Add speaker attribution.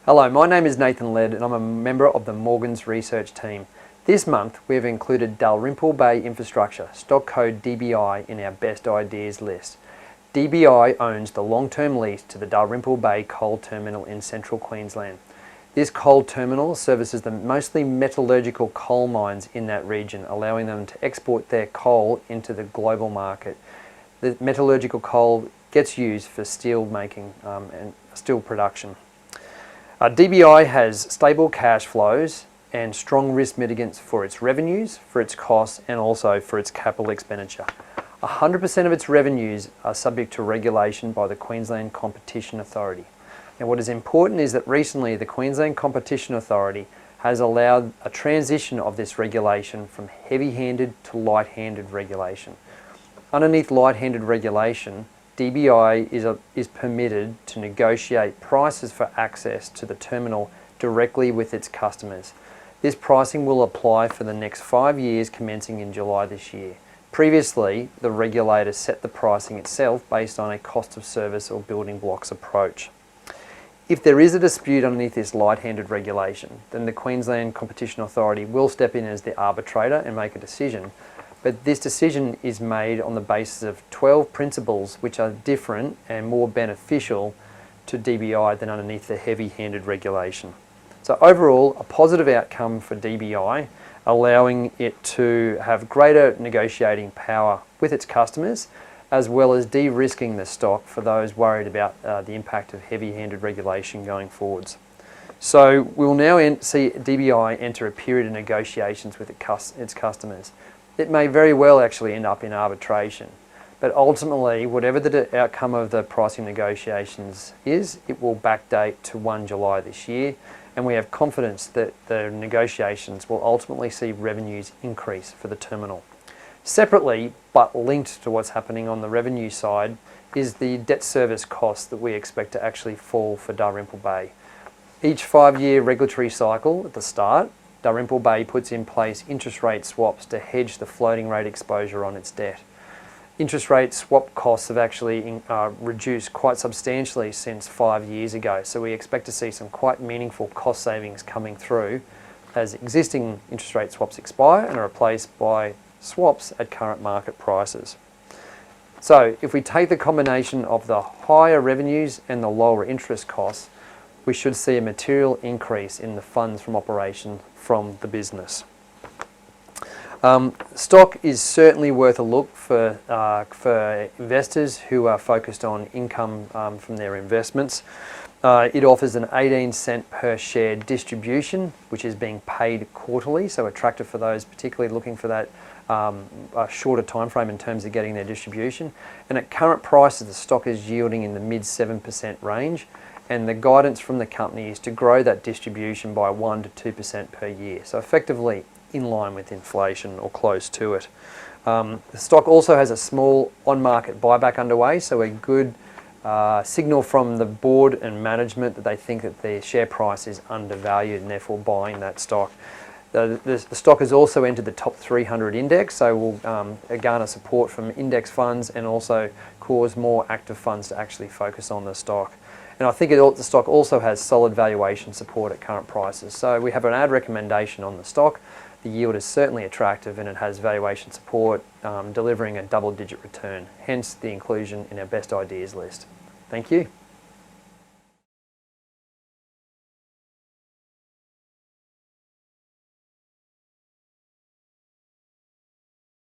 Speaker 1: Hello, my name is Nathan Led and I'm a member of the Morgans research team. This month we have included Dalrymple Bay Infrastructure, stock code DBI, in our best ideas list. DBI owns the long-term lease to the Dalrymple Bay coal terminal in central Queensland. This coal terminal services the mostly metallurgical coal mines in that region, allowing them to export their coal into the global market. The metallurgical coal gets used for steel making and steel production. DBI has stable cash flows and strong risk mitigants for its revenues, for its costs, and also for its capital expenditure. 100% of its revenues are subject to regulation by the Queensland Competition Authority. And what is important is that recently the Queensland Competition Authority has allowed a transition of this regulation from heavy-handed to light-handed regulation. Underneath light-handed regulation, DBI is permitted to negotiate prices for access to the terminal directly with its customers. This pricing will apply for the next 5 years commencing in July this year. Previously, the regulator set the pricing itself based on a cost of service or building blocks approach. If there is a dispute underneath this light-handed regulation, then the Queensland Competition Authority will step in as the arbitrator and make a decision. But this decision is made on the basis of 12 principles which are different and more beneficial to DBI than underneath the heavy-handed regulation. So overall, a positive outcome for DBI, allowing it to have greater negotiating power with its customers, as well as de-risking the stock for those worried about the impact of heavy-handed regulation going forwards. So we'll now see DBI enter a period of negotiations with its customers. It may very well actually end up in arbitration, but ultimately, whatever the outcome of the pricing negotiations is, it will backdate to 1 July this year, and we have confidence that the negotiations will ultimately see revenues increase for the terminal. Separately, but linked to what's happening on the revenue side, is the debt service cost that we expect to actually fall for Dalrymple Bay. Each 5-year regulatory cycle at the start, Dalrymple Bay puts in place interest rate swaps to hedge the floating rate exposure on its debt. Interest rate swap costs have actually reduced quite substantially since 5 years ago, so we expect to see some quite meaningful cost savings coming through as existing interest rate swaps expire and are replaced by swaps at current market prices. So if we take the combination of the higher revenues and the lower interest costs, we should see a material increase in the funds from operation from the business. Stock is certainly worth a look for investors who are focused on income from their investments. It offers an 18-cent per share distribution, which is being paid quarterly, so attractive for those particularly looking for that a shorter time frame in terms of getting their distribution. And at current prices, the stock is yielding in the mid 7% range, and the guidance from the company is to grow that distribution by 1 to 2% per year, so effectively in line with inflation or close to it. The stock also has a small on-market buyback underway, so a good signal from the board and management that they think that their share price is undervalued and therefore buying that stock. The stock has also entered the top 300 index, so will garner support from index funds and also cause more active funds to actually focus on the stock. And I think the stock also has solid valuation support at current prices. So we have an ad recommendation on the stock. The yield is certainly attractive and it has valuation support, delivering a double-digit return, hence the inclusion in our best ideas list. Thank you.